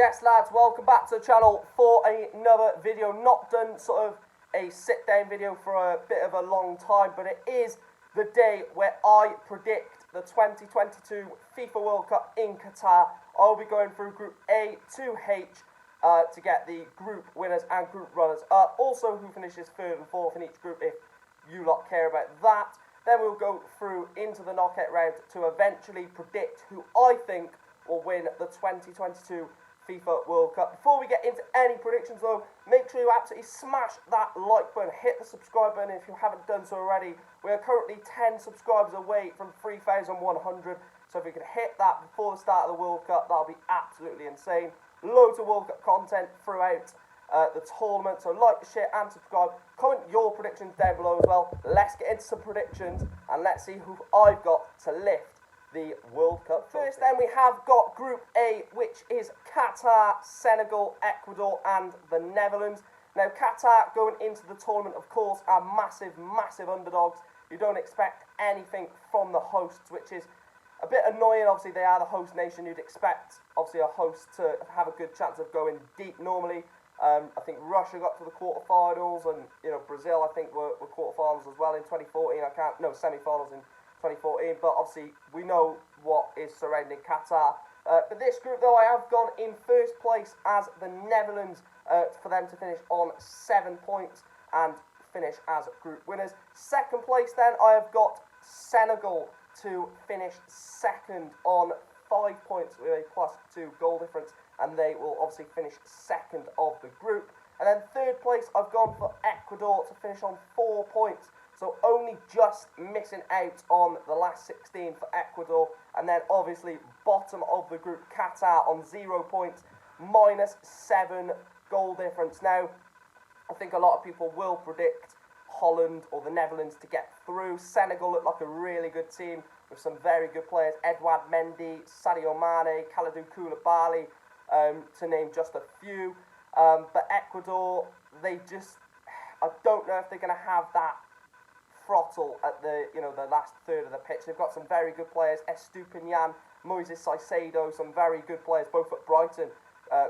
Yes lads, welcome back to the channel for another video. Not done sort of a sit down video for a bit of a long time, but it is the day where I predict the 2022 FIFA World Cup in Qatar. I'll be going through Group A to H to get the group winners and group runners up. Also who finishes third and fourth in each group if you lot care about that. Then we'll go through into the knockout round to eventually predict who I think will win the 2022 FIFA World Cup. Before we get into any predictions though, make sure you absolutely smash that like button, hit the subscribe button if you haven't done so already. We are currently 10 subscribers away from 3,100, so if we can hit that before the start of the World Cup, that'll be absolutely insane. Loads of World Cup content throughout the tournament, so like, share and subscribe. Comment your predictions down below as well. Let's get into some predictions and let's see who I've got to lift the World Cup. First then we have got Group A, which is Qatar, Senegal, Ecuador and the Netherlands. Now Qatar going into the tournament of course are massive underdogs. You don't expect anything from the hosts, which is a bit annoying. Obviously they are the host nation. You'd expect obviously a host to have a good chance of going deep normally. I think Russia got to the quarterfinals, and Brazil I think were quarterfinals as well in 2014. Semi-finals in 2014, but obviously we know what is surrounding Qatar. For this group though, I have gone in first place as the Netherlands for them to finish on 7 points and finish as group winners. Second place then, I have got Senegal to finish second on 5 points with a +2 goal difference, and they will obviously finish second of the group. And then third place, I've gone for Ecuador to finish on 4 points. So only just missing out on the last 16 for Ecuador. And then obviously bottom of the group, Qatar on 0 points, -7 goal difference. Now, I think a lot of people will predict Holland or the Netherlands to get through. Senegal look like a really good team with some very good players. Edouard Mendy, Sadio Mane, Kalidou Koulibaly, to name just a few. But Ecuador, I don't know if they're going to have that throttle at the last third of the pitch. They've got some very good players, Estupinian, Moises Caicedo, some very good players both at Brighton,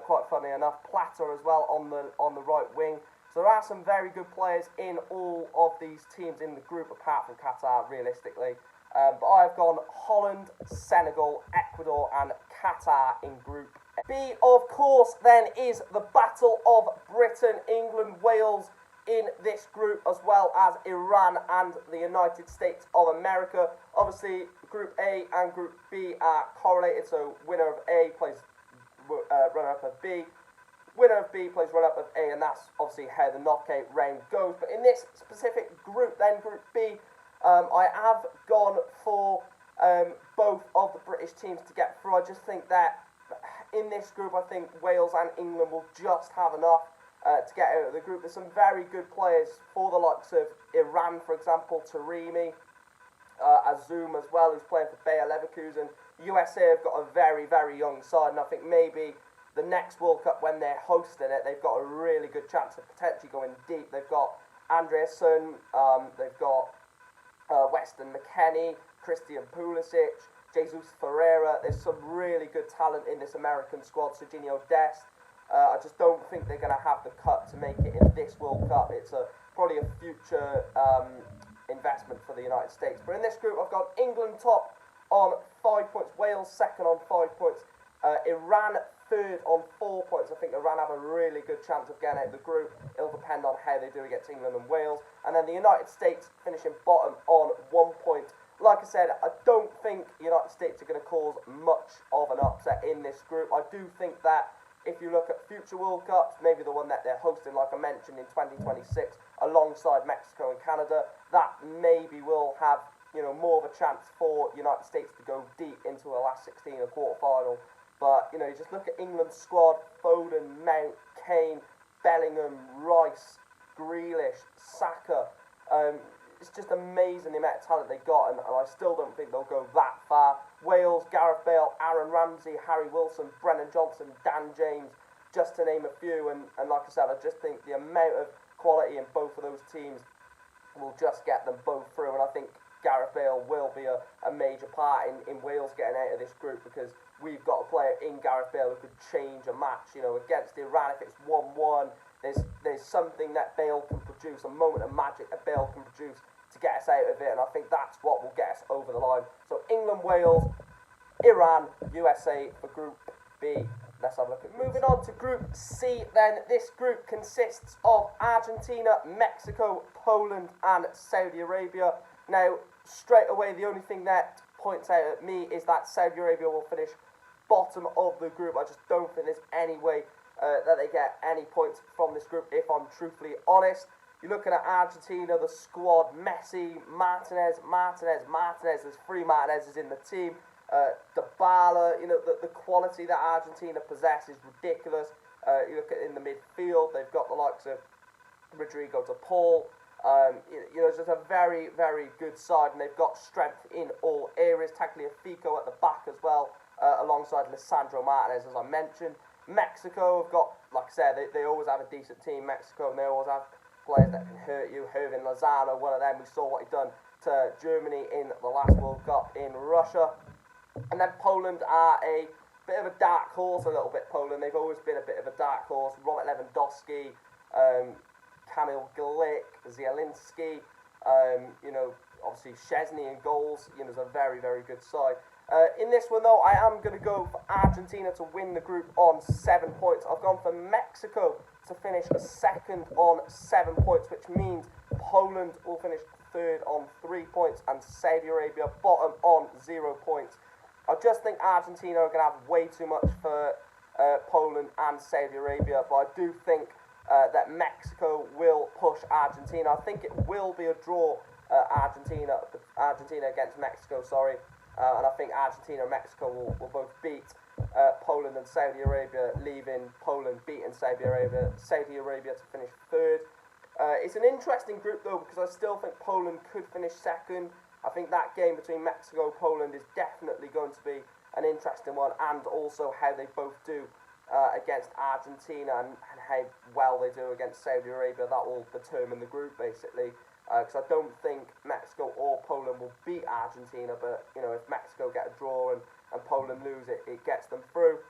quite funny enough, Plata as well on the right wing. So there are some very good players in all of these teams in the group apart from Qatar realistically. But I've gone Holland, Senegal, Ecuador and Qatar in Group B. Of course then is the Battle of Britain, England, Wales in this group, as well as Iran and the United States of America. Obviously Group A and Group B are correlated, so winner of A plays runner-up of B, winner of B plays runner-up of A, and that's obviously how the knockout round goes. But in this specific group then, Group B, I have gone for both of the British teams to get through. I just think that in this group, I think Wales and England will just have enough to get out of the group. There's some very good players for the likes of Iran, for example, Taremi, Azum as well, who's playing for Bayer Leverkusen. USA have got a very young side, and I think maybe the next World Cup, when they're hosting it, they've got a really good chance of potentially going deep. They've got Andreasen, they've got Weston McKennie, Christian Pulisic, Jesus Ferreira. There's some really good talent in this American squad. Serginho Dest. I just don't think they're going to have the cut to make it in this World Cup. It's probably a future investment for the United States. But in this group, I've got England top on 5 points, Wales second on 5 points, Iran third on 4 points. I think Iran have a really good chance of getting out of the group. It'll depend on how they do against England and Wales. And then the United States finishing bottom on 1 point. Like I said, I don't think the United States are going to cause much of an upset in this group. I do think that if you look at future World Cups, maybe the one that they're hosting, like I mentioned, in 2026, alongside Mexico and Canada, that maybe will have more of a chance for United States to go deep into a last 16 or quarter-final. But, you just look at England's squad: Foden, Mount, Kane, Bellingham, Rice, Grealish, Saka. It's just amazing the amount of talent they got, and I still don't think they'll go that far. Wales, Gareth Bale, Aaron Ramsey, Harry Wilson, Brennan Johnson, Dan James, just to name a few. And like I said, I just think the amount of quality in both of those teams will just get them both through, and I think Gareth Bale will be a major part in Wales getting out of this group, because we've got a player in Gareth Bale who could change a match. You know, against Iran, if it's 1-1, there's something that Bale can produce, a moment of magic that Bale can produce to get us out of it, and I think that's what will get us over the line. So England, Wales, Iran, USA for Group B. Let's have a look at moving on to Group C then. This group consists of Argentina, Mexico, Poland and Saudi Arabia. Now, straight away, the only thing that points out at me is that Saudi Arabia will finish bottom of the group. I just don't think there's any way that they get any points from this group, if I'm truthfully honest. You're looking at Argentina, the squad, Messi, Martinez. There's 3 Martinez's in the team. Dybala, you know, the quality that Argentina possess is ridiculous. You look at in the midfield, they've got the likes of Rodrigo de Paul. You know, it's just a very, very good side, and they've got strength in all areas. Tagliafico at the back as well, alongside Lisandro Martinez, as I mentioned. Mexico have got, like I said, they always have a decent team, Mexico, and they always have players that can hurt you. Hirving Lozano, one of them, we saw what he done to Germany in the last World Cup in Russia. And then Poland are a bit of a dark horse, a little bit, Poland. They've always been a bit of a dark horse. Robert Lewandowski, Kamil Glik, Zielinski, you know, obviously Szczesny in goals. You know, it's a very, very good side. In this one, though, I am going to go for Argentina to win the group on 7 points. I've gone for Mexico to finish second on 7 points, which means Poland will finish third on 3 points and Saudi Arabia bottom on 0 points. I just think Argentina are going to have way too much for Poland and Saudi Arabia, but I do think that Mexico will push Argentina. I think it will be a draw, Argentina against Mexico, sorry. And I think Argentina and Mexico will both beat Poland and Saudi Arabia, leaving Poland beating Saudi Arabia to finish third. It's an interesting group, though, because I still think Poland could finish second. I think that game between Mexico and Poland is definitely going to be an interesting one, and also how they both do against Argentina and how well they do against Saudi Arabia. That will determine the group, basically. Because I don't think Mexico or Poland will beat Argentina, but, you know, if Mexico get a draw and Poland lose it, it gets them through.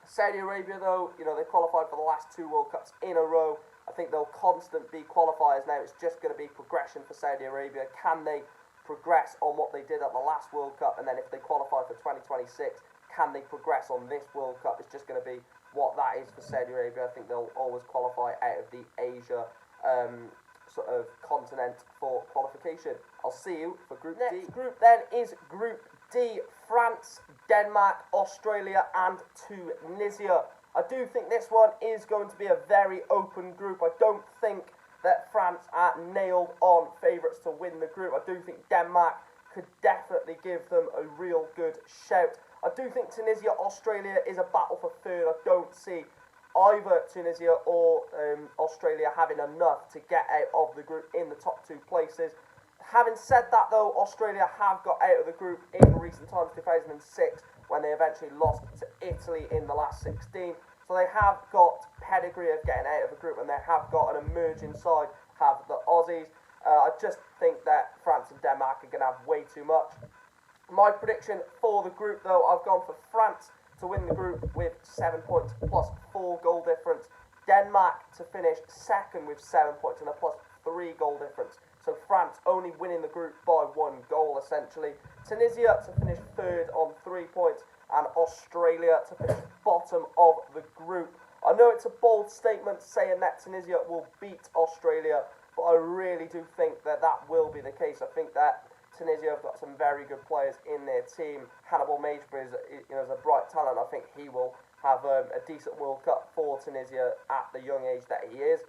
Saudi Arabia, though, you know, they qualified for the last 2 World Cups in a row. I think they'll constant be qualifiers now. It's just going to be progression for Saudi Arabia. Can they progress on what they did at the last World Cup? And then if they qualify for 2026, can they progress on this World Cup? It's just going to be what that is for Saudi Arabia. I think they'll always qualify out of the Asia sort of continent for qualification. I'll see you for Group D. Next group then is Group D. France, Denmark, Australia and Tunisia. I do think this one is going to be a very open group. I don't think that France are nailed on favourites to win the group. I do think Denmark could definitely give them a real good shout. I do think Tunisia, Australia is a battle for third. I don't see either Tunisia or Australia having enough to get out of the group in the top 2 places. Having said that, though, Australia have got out of the group in recent times, 2006, when they eventually lost to Italy in the last 16. So they have got pedigree of getting out of the group, and they have got an emerging side, have the Aussies. I just think that France and Denmark are going to have way too much. My prediction for the group, though, I've gone for France to win the group with 7 points plus 4 goal difference. Denmark to finish second with 7 points and a plus 3 goal difference. So France only winning the group by 1 goal, essentially. Tunisia to finish third on 3 points, and Australia to finish bottom of the group. I know it's a bold statement saying that Tunisia will beat Australia, but I really do think that that will be the case. I think that Tunisia have got some very good players in their team. Hannibal Magebridge is a bright talent. I think he will have a decent World Cup for Tunisia at the young age that he is.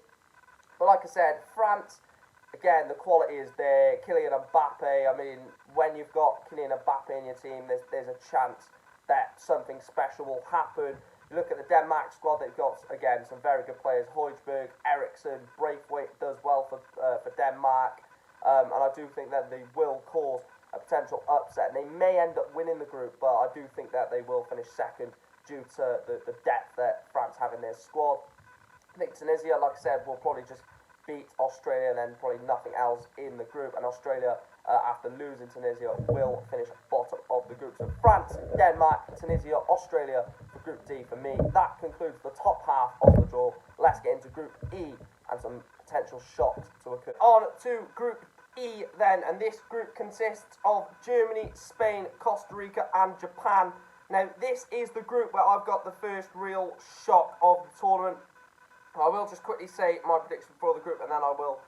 But like I said, France, again, the quality is there. Kylian Mbappe, I mean, when you've got Kylian Mbappe in your team, there's a chance that something special will happen. You look at the Denmark squad, they've got, again, some very good players. Højbjerg, Eriksen, Braithwaite does well for Denmark. And I do think that they will cause a potential upset. And they may end up winning the group, but I do think that they will finish second due to the depth that France have in their squad. I think Tunisia, like I said, will probably just beat Australia and then probably nothing else in the group. And Australia, after losing Tunisia, will finish bottom of the groups of France, Denmark, Tunisia, Australia for Group D for me. That concludes the top half of the draw. Let's get into Group E and some potential shocks to occur. On to Group E then, and this group consists of Germany, Spain, Costa Rica and Japan. Now this is the group where I've got the first real shock of the tournament. I will just quickly say my prediction for the group and then I will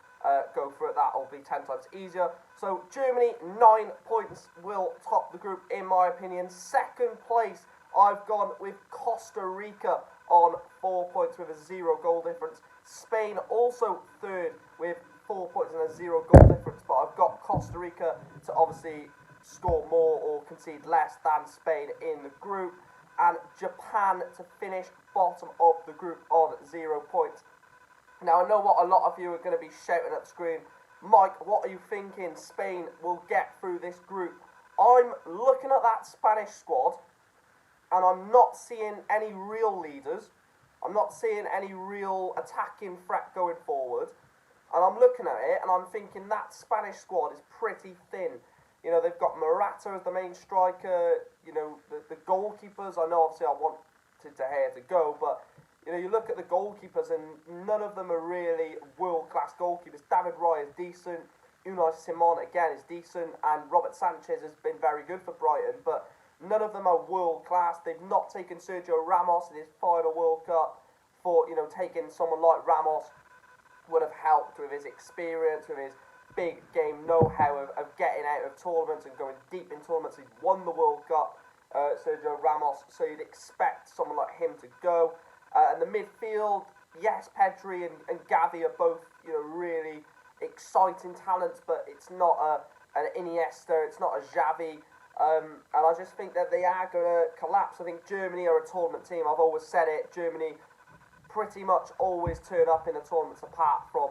go for it. That'll be 10 times easier. So Germany, 9 points, will top the group in my opinion. Second place, I've gone with Costa Rica on 4 points with a 0 goal difference. Spain also third with 4 points and a 0 goal difference, but I've got Costa Rica to obviously score more or concede less than Spain in the group, and Japan to finish bottom of the group on 0 points. Now I know what a lot of you are going to be shouting at the screen. Mike, what are you thinking Spain will get through this group? I'm looking at that Spanish squad and I'm not seeing any real leaders. I'm not seeing any real attacking threat going forward. And I'm looking at it and I'm thinking that Spanish squad is pretty thin. You know, they've got Morata as the main striker. You know, the goalkeepers, I know obviously I wanted De Gea to go, but you know, you look at the goalkeepers and none of them are really world-class goalkeepers. David Raya is decent, Unai Simon again is decent, and Robert Sanchez has been very good for Brighton, but none of them are world-class. They've not taken Sergio Ramos in his final World Cup. For, you know, taking someone like Ramos would have helped with his experience, with his big game know-how of getting out of tournaments and going deep in tournaments. He's won the World Cup, Sergio Ramos, so you'd expect someone like him to go. And the midfield, yes, Pedri and Gavi are both, you know, really exciting talents, but it's not an Iniesta, it's not a Xavi, and I just think that they are going to collapse. I think Germany are a tournament team. I've always said it. Germany pretty much always turn up in the tournaments apart from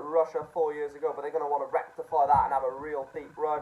Russia 4 years ago, but they're going to want to rectify that and have a real deep run.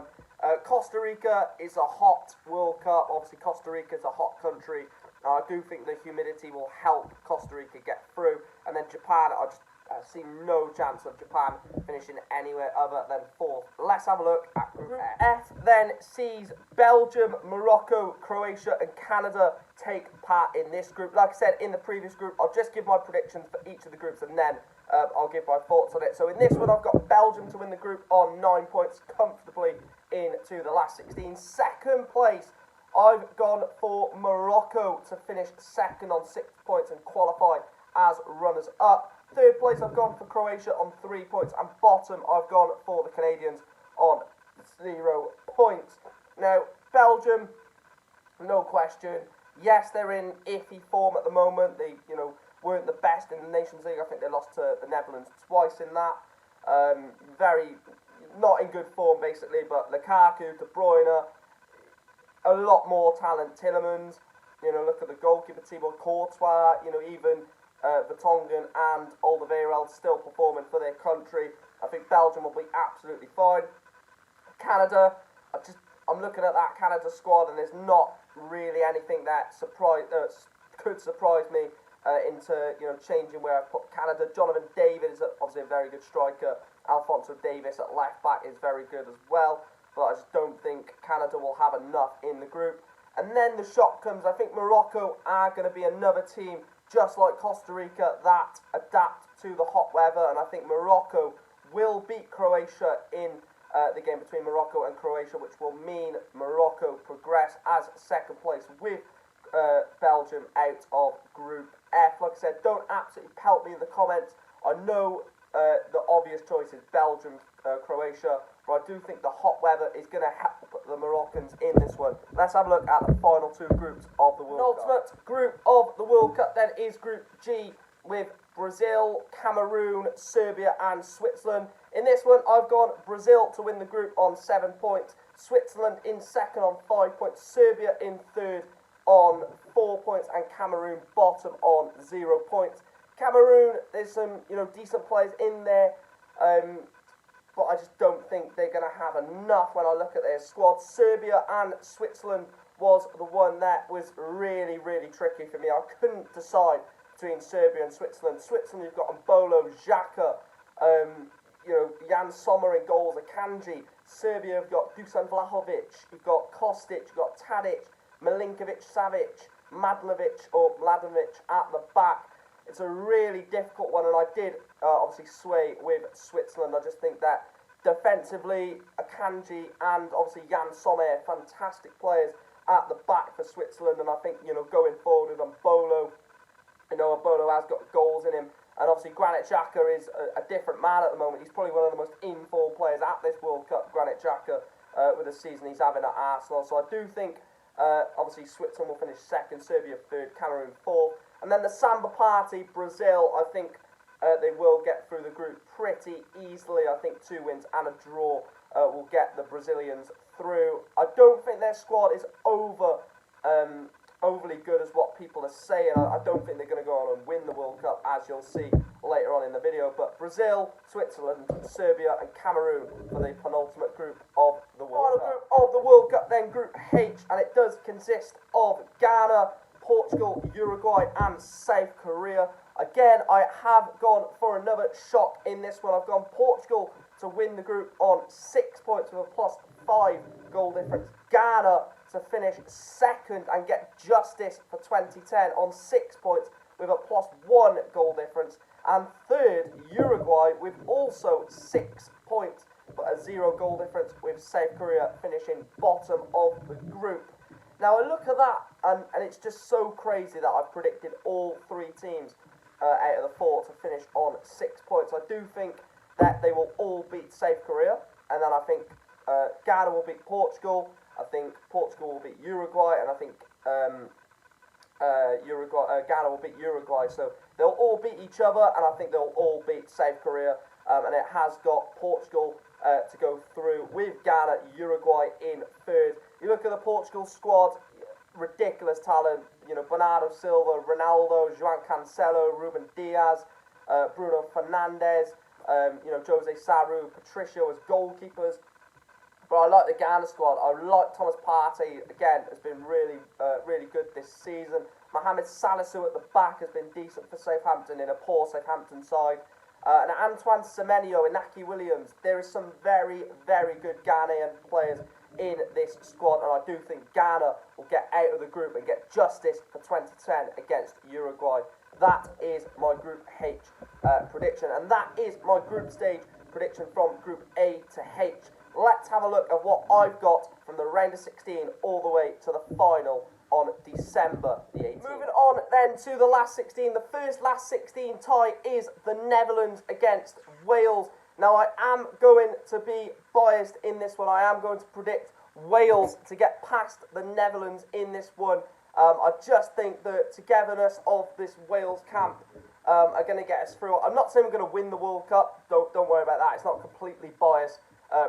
Costa Rica is a hot World Cup. Obviously, Costa Rica is a hot country. I do think the humidity will help Costa Rica get through. And then Japan, I just see no chance of Japan finishing anywhere other than fourth. Let's have a look at Group F. Then sees Belgium, Morocco, Croatia and Canada take part in this group. Like I said in the previous group, I'll just give my predictions for each of the groups and then I'll give my thoughts on it. So in this one, I've got Belgium to win the group on 9 points comfortably into the last 16. Second place, I've gone for Morocco to finish second on 6 points and qualify as runners-up. Third place, I've gone for Croatia on 3 points. And bottom, I've gone for the Canadians on 0 points. Now, Belgium, no question. Yes, they're in iffy form at the moment. They, you know, weren't the best in the Nations League. I think they lost to the Netherlands twice in that. Very, not in good form, basically. But Lukaku, De Bruyne, a lot more talent. Tielemans, you know, look at the goalkeeper, Thibaut Courtois, you know, even Vertonghen and Alderweireld still performing for their country. I think Belgium will be absolutely fine. Canada, I'm looking at that Canada squad and there's not really anything that could surprise me into, you know, changing where I've put Canada. Jonathan David is obviously a very good striker. Alphonso Davies at left back is very good as well. But I just don't think Canada will have enough in the group. And then the shock comes. I think Morocco are going to be another team, just like Costa Rica, that adapt to the hot weather. And I think Morocco will beat Croatia in the game between Morocco and Croatia, which will mean Morocco progress as second place with Belgium out of Group F. Like I said, don't absolutely pelt me in the comments. I know the obvious choice is Belgium, Croatia, but I do think the hot weather is going to help the Moroccans in this one. Let's have a look at the final two groups of the World Cup. The ultimate group of the World Cup then is Group G with Brazil, Cameroon, Serbia and Switzerland. In this one, I've gone Brazil to win the group on 7 points, Switzerland in second on 5 points, Serbia in third on 4 points, and Cameroon bottom on 0 points. Cameroon, there's some, you know, decent players in there, but I just don't think they're going to have enough when I look at their squad. Serbia and Switzerland was the one that was really, really tricky for me. I couldn't decide between Serbia and Switzerland. Switzerland, you've got Mbolo, Xhaka, Jan Sommer in goals, Akanji. Serbia have got Dusan Vlahovic, you've got Kostic, you've got Tadic, Milinkovic, Savic, Mladenovic at the back. It's a really difficult one, and I did obviously sway with Switzerland. I just think that defensively, Akanji and obviously Jan Sommer, fantastic players at the back for Switzerland, and I think, going forward with Mbolo, Mbolo has got goals in him, and obviously Granit Xhaka is a different man at the moment. He's probably one of the most in-form players at this World Cup, Granit Xhaka, with the season he's having at Arsenal. So I do think, obviously, Switzerland will finish second, Serbia third, Cameroon fourth. And then the Samba Party, Brazil, I think they will get through the group pretty easily. I think 2 wins and a draw will get the Brazilians through. I don't think their squad is overly good as what people are saying. I don't think they're going to go on and win the World Cup, as you'll see later on in the video. But Brazil, Switzerland, Serbia and Cameroon for the penultimate group of the World Cup. Final group of the World Cup, then Group H, and it does consist of Ghana, Portugal, Uruguay and South Korea. Again, I have gone for another shock in this one. I've gone Portugal to win the group on 6 points with a +5 goal difference. Ghana to finish second and get justice for 2010 on 6 points with a +1 goal difference. And third, Uruguay with also 6 points but a 0 goal difference, with South Korea finishing bottom of the group. Now I look at that and it's just so crazy that I've predicted all 3 teams out of the 4 to finish on 6 points. I do think that they will all beat South Korea, and then I think Ghana will beat Portugal, I think Portugal will beat Uruguay, and I think Ghana will beat Uruguay. So they'll all beat each other, and I think they'll all beat South Korea, and it has got Portugal to go through with Ghana, Uruguay in third. You look at the Portugal squad, ridiculous talent, Bernardo Silva, Ronaldo, João Cancelo, Ruben Diaz, Bruno Fernandes, Jose Sarru, Patricio as goalkeepers. But I like the Ghana squad. I like Thomas Partey, again, has been really good this season. Mohamed Salisu at the back has been decent for Southampton in a poor Southampton side. And Antoine Semenyo, Inaki Williams, there is some very, very good Ghanaian players in this squad, and I do think Ghana will get out of the group and get justice for 2010 against Uruguay. That is my Group H prediction, and that is my group stage prediction from Group A to H. Let's have a look at what I've got from the round of 16 all the way to the final on December the 18th. Moving on then to the last 16. The first last 16 tie is the Netherlands against Wales. Now I am going to be biased in this one. I am going to predict Wales to get past the Netherlands in this one. I just think the togetherness of this Wales camp are going to get us through. I'm not saying we're going to win the World Cup. Don't worry about that. It's not completely biased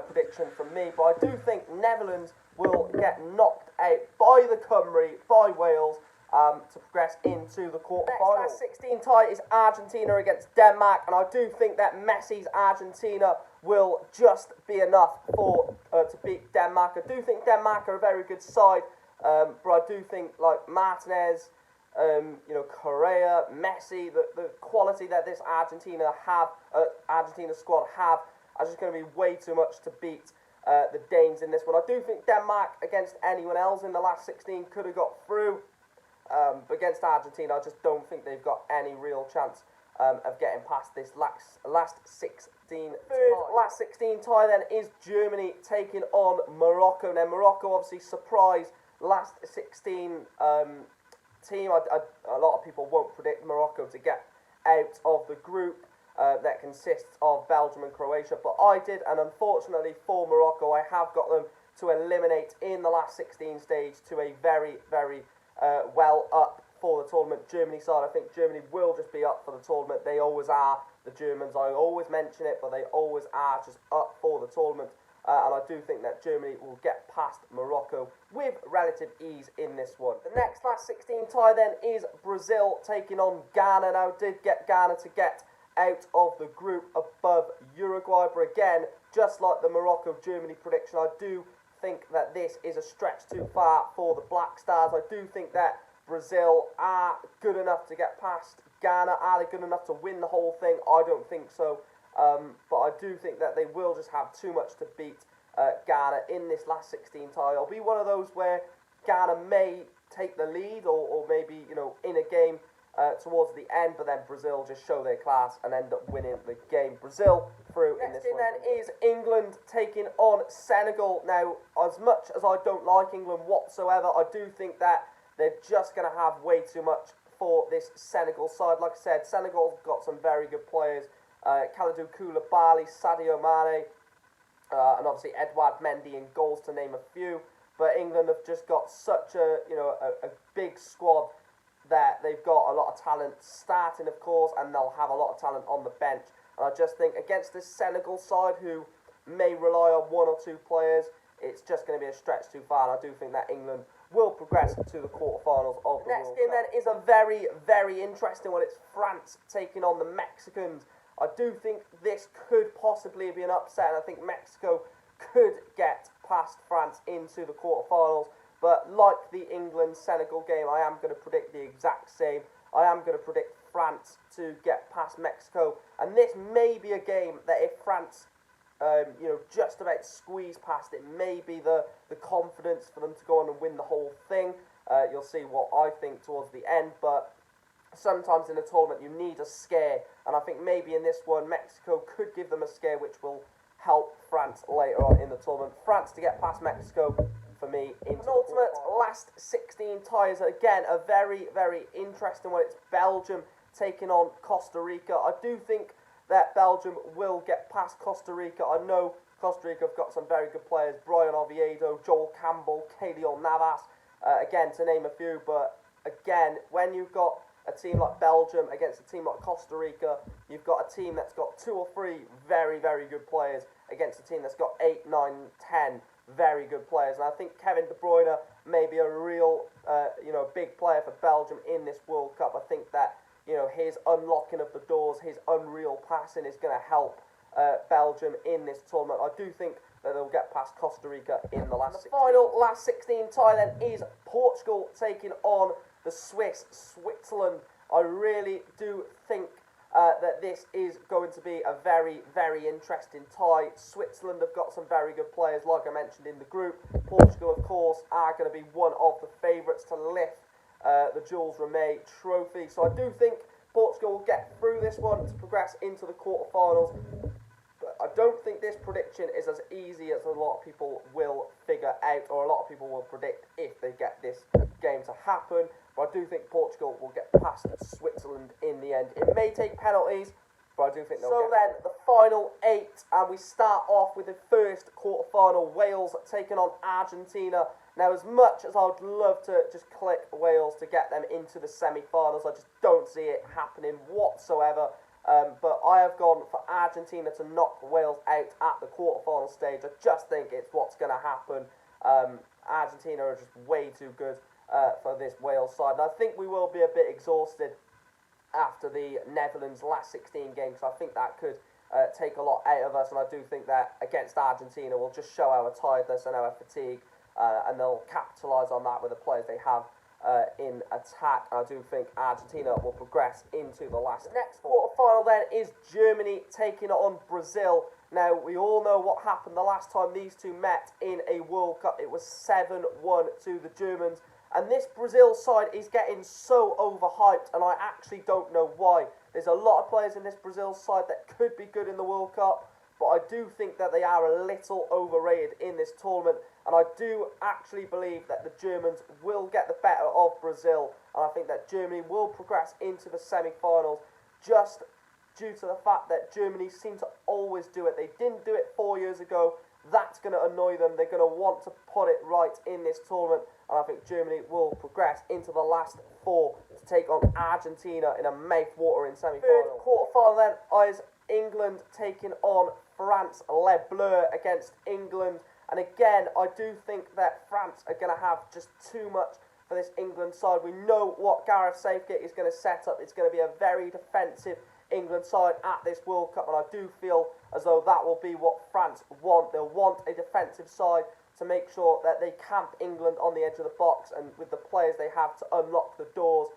prediction from me. But I do think Netherlands will get knocked out by the Cymru, by Wales, to progress into the quarterfinals. Next last 16 tie is Argentina against Denmark, and I do think that Messi's Argentina will just be enough for to beat Denmark. I do think Denmark are a very good side, but I do think like Martinez, Correa, Messi, the quality that this Argentina squad have, are just going to be way too much to beat the Danes in this one. I do think Denmark against anyone else in the last 16 could have got through. But against Argentina, I just don't think they've got any real chance of getting past this last 16. Last 16 tie then is Germany taking on Morocco. Now Morocco obviously surprised last 16 team. A lot of people won't predict Morocco to get out of the group that consists of Belgium and Croatia, but I did, and unfortunately for Morocco, I have got them to eliminate in the last 16 stage to a very, very well up for the tournament Germany side. I think Germany will just be up for the tournament. They always are, the Germans. I always mention it, but they always are just up for the tournament. And I do think that Germany will get past Morocco with relative ease in this one. The next last 16 tie then is Brazil taking on Ghana. Now, I did get Ghana to get out of the group above Uruguay, but again, just like the Morocco-Germany prediction, I do think that this is a stretch too far for the Black Stars. I do think that Brazil are good enough to get past Ghana. Are they good enough to win the whole thing? I don't think so. but I do think that they will just have too much to beat Ghana in this last 16 tie. It'll be one of those where Ghana may take the lead, or maybe, you know, in a game towards the end, but then Brazil just show their class and end up winning the game. Brazil through in this one. Next then is England taking on Senegal. Now, as much as I don't like England whatsoever, I do think that they're just going to have way too much for this Senegal side. Like I said, Senegal's got some very good players. Kalidou Koulibaly, Sadio Mane, and obviously Edouard Mendy in goals, to name a few. But England have just got such a big squad that they've got a lot of talent starting, of course, and they'll have a lot of talent on the bench. And I just think against this Senegal side, who may rely on one or two players, it's just going to be a stretch too far. And I do think that England will progress to the quarterfinals of the World Cup. Next game then is a very, very interesting one. It's France taking on the Mexicans. I do think this could possibly be an upset, and I think Mexico could get past France into the quarterfinals. But like the England-Senegal game, I am going to predict the exact same. I am going to predict France to get past Mexico. And this may be a game that if France, just about squeeze past, it may be the confidence for them to go on and win the whole thing. You'll see what I think towards the end. But sometimes in a tournament you need a scare. And I think maybe in this one, Mexico could give them a scare, which will help France later on in the tournament. France to get past Mexico, for me, into an ultimate last 16 ties. Again, a very, very interesting one. It's Belgium taking on Costa Rica. I do think that Belgium will get past Costa Rica. I know Costa Rica have got some very good players. Brian Oviedo, Joel Campbell, Keylor Navas, again, to name a few. But again, when you've got a team like Belgium against a team like Costa Rica, you've got a team that's got 2 or 3 very, very good players against a team that's got 8, 9, 10 very good players. And I think Kevin De Bruyne may be a real, big player for Belgium in this World Cup. I think that, his unlocking of the doors, his unreal passing is going to help Belgium in this tournament. I do think that they'll get past Costa Rica in the last 16. The final last 16 tie then is Portugal taking on the Switzerland. I really do think that this is going to be a very, very interesting tie. Switzerland have got some very good players, like I mentioned in the group. Portugal, of course, are going to be one of the favourites to lift the Jules Rimet trophy. So I do think Portugal will get through this one to progress into the quarterfinals. But I don't think this prediction is as easy as a lot of people will figure out, or a lot of people will predict if they get this game to happen. But I do think Portugal will get past Switzerland in the end. It may take penalties, but I do think they'll get. So then, the final 8, and we start off with the first quarterfinal. Wales taking on Argentina. Now, as much as I would love to just click Wales to get them into the semi-finals, I just don't see it happening whatsoever. But I have gone for Argentina to knock Wales out at the quarterfinal stage. I just think it's what's going to happen. Argentina are just way too good for this Wales side. And I think we will be a bit exhausted after the Netherlands' last 16 games. So I think that could take a lot out of us. And I do think that against Argentina, we'll just show our tiredness and our fatigue. And they'll capitalise on that with the players they have in attack. I do think Argentina will progress into the last. The next quarterfinal then is Germany taking on Brazil. Now, we all know what happened the last time these two met in a World Cup. It was 7-1 to the Germans. And this Brazil side is getting so overhyped, and I actually don't know why. There's a lot of players in this Brazil side that could be good in the World Cup, but I do think that they are a little overrated in this tournament. And I do actually believe that the Germans will get the better of Brazil. And I think that Germany will progress into the semi-finals just due to the fact that Germany seem to always do it. They didn't do it 4 years ago. That's going to annoy them. They're going to want to put it right in this tournament. And I think Germany will progress into the last 4 to take on Argentina in a mouth-watering semi-final. Third quarterfinal then is England taking on France. Le Bleu against England. And again, I do think that France are going to have just too much for this England side. We know what Gareth Southgate is going to set up. It's going to be a very defensive England side at this World Cup. And I do feel as though that will be what France want. They'll want a defensive side to make sure that they camp England on the edge of the box. And with the players they have to unlock the doors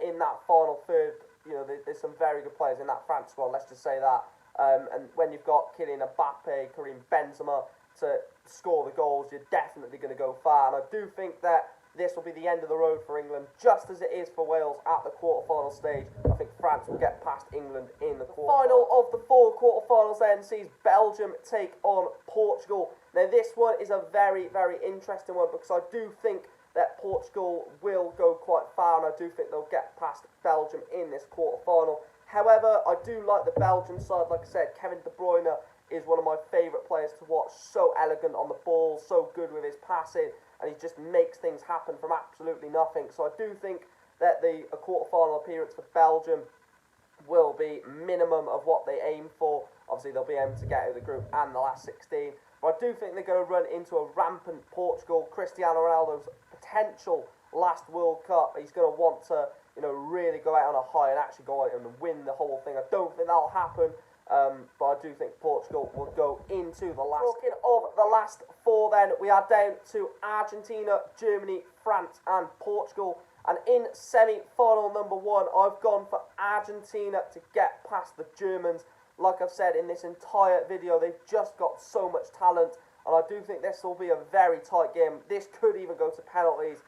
in that final third, there's some very good players in that France squad, let's just say that. And when you've got Kylian Mbappe, Karim Benzema to score the goals, you're definitely going to go far. And I do think that this will be the end of the road for England, just as it is for Wales at the quarter-final stage. I think France will get past England in the final of the 4 quarter-finals then sees Belgium take on Portugal. Now this one is a very, very interesting one, because I do think that Portugal will go quite far, and I do think they'll get past Belgium in this quarter-final. However, I do like the Belgian side. Like I said, Kevin De Bruyne is one of my favourite players to watch. So elegant on the ball, so good with his passing, and he just makes things happen from absolutely nothing. So I do think that a quarter-final appearance for Belgium will be minimum of what they aim for. Obviously, they'll be able to get out of the group and the last 16. But I do think they're going to run into a rampant Portugal. Cristiano Ronaldo's potential last World Cup, he's going to want to, really go out on a high and actually go out and win the whole thing. I don't think that'll happen. But I do think Portugal will go into the last. Talking of the last 4 then, we are down to Argentina, Germany, France and Portugal. And in semi-final number 1, I've gone for Argentina to get past the Germans. Like I've said in this entire video, they've just got so much talent. And I do think this will be a very tight game. This could even go to penalties,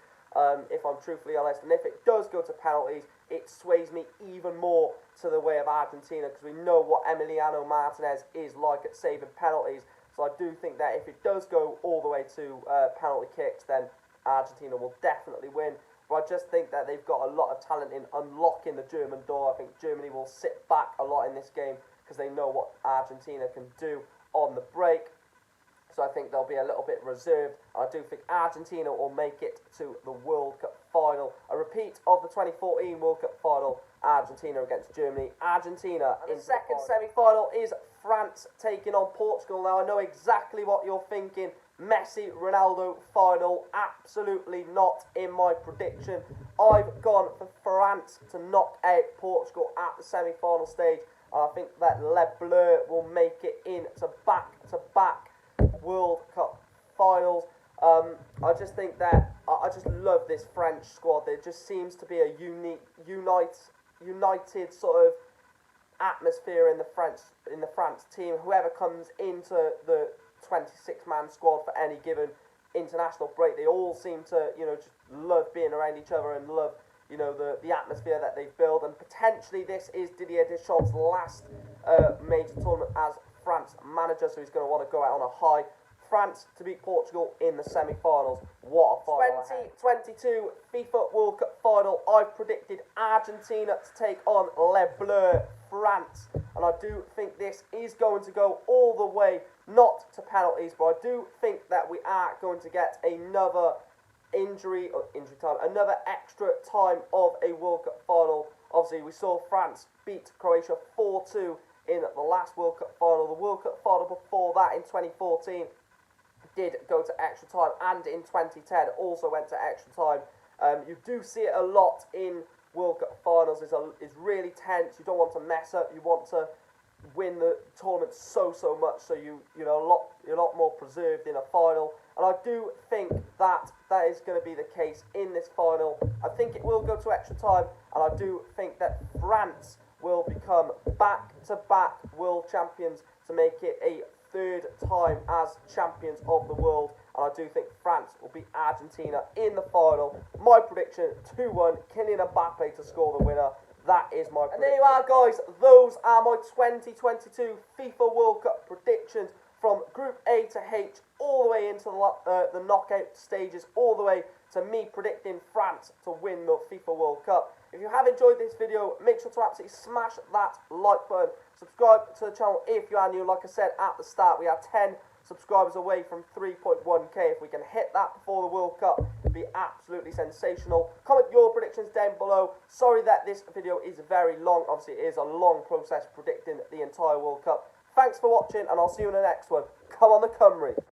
if I'm truthfully honest. And if it does go to penalties, it sways me even more to the way of Argentina, because we know what Emiliano Martinez is like at saving penalties. So I do think that if it does go all the way to penalty kicks, then Argentina will definitely win. But I just think that they've got a lot of talent in unlocking the German door. I think Germany will sit back a lot in this game because they know what Argentina can do on the break. So I think they'll be a little bit reserved. I do think Argentina will make it to the World Cup final. A repeat of the 2014 World Cup final, Argentina against Germany. Argentina in the second semi-final is France taking on Portugal. Now I know exactly what you're thinking. Messi, Ronaldo final. Absolutely not in my prediction. I've gone for France to knock out Portugal at the semi-final stage. And I think that Les Bleus will make it into back-to-back World Cup finals. I just think that I just love this French squad. There just seems to be a united sort of atmosphere in the France team. Whoever comes into the 26-man squad for any given international break, they all seem to just love being around each other and love the atmosphere that they've built. And potentially this is Didier Deschamps' last major tournament as France manager, so he's going to want to go out on a high. France to beat Portugal in the semi-finals. What a final. 2022 FIFA World Cup final. I've predicted Argentina to take on Les Bleus, France. And I do think this is going to go all the way, not to penalties, but I do think that we are going to get another injury time, another extra time of a World Cup final. Obviously, we saw France beat Croatia 4-2 in the last World Cup final. The World Cup final before that in 2014 did go to extra time, and in 2010 also went to extra time. You do see it a lot in World Cup finals. It's really tense. You don't want to mess up. You want to win the tournament so much, so you're a lot more preserved in a final. And I do think that is going to be the case in this final. I think it will go to extra time, and I do think that France will become back-to-back world champions to make it a 3rd time as champions of the world. And I do think France will beat Argentina in the final. My prediction, 2-1, Kylian Mbappe to score the winner. That is my prediction. And there you are, guys. Those are my 2022 FIFA World Cup predictions from Group A to H, all the way into the knockout stages, all the way to me predicting France to win the FIFA World Cup. If you have enjoyed this video, make sure to absolutely smash that like button. Subscribe to the channel if you are new. Like I said at the start, we are 10 subscribers away from 3.1k. If we can hit that before the World Cup, it'd be absolutely sensational. Comment your predictions down below. Sorry that this video is very long. Obviously, it is a long process predicting the entire World Cup. Thanks for watching, and I'll see you in the next one. Come on the Cymru.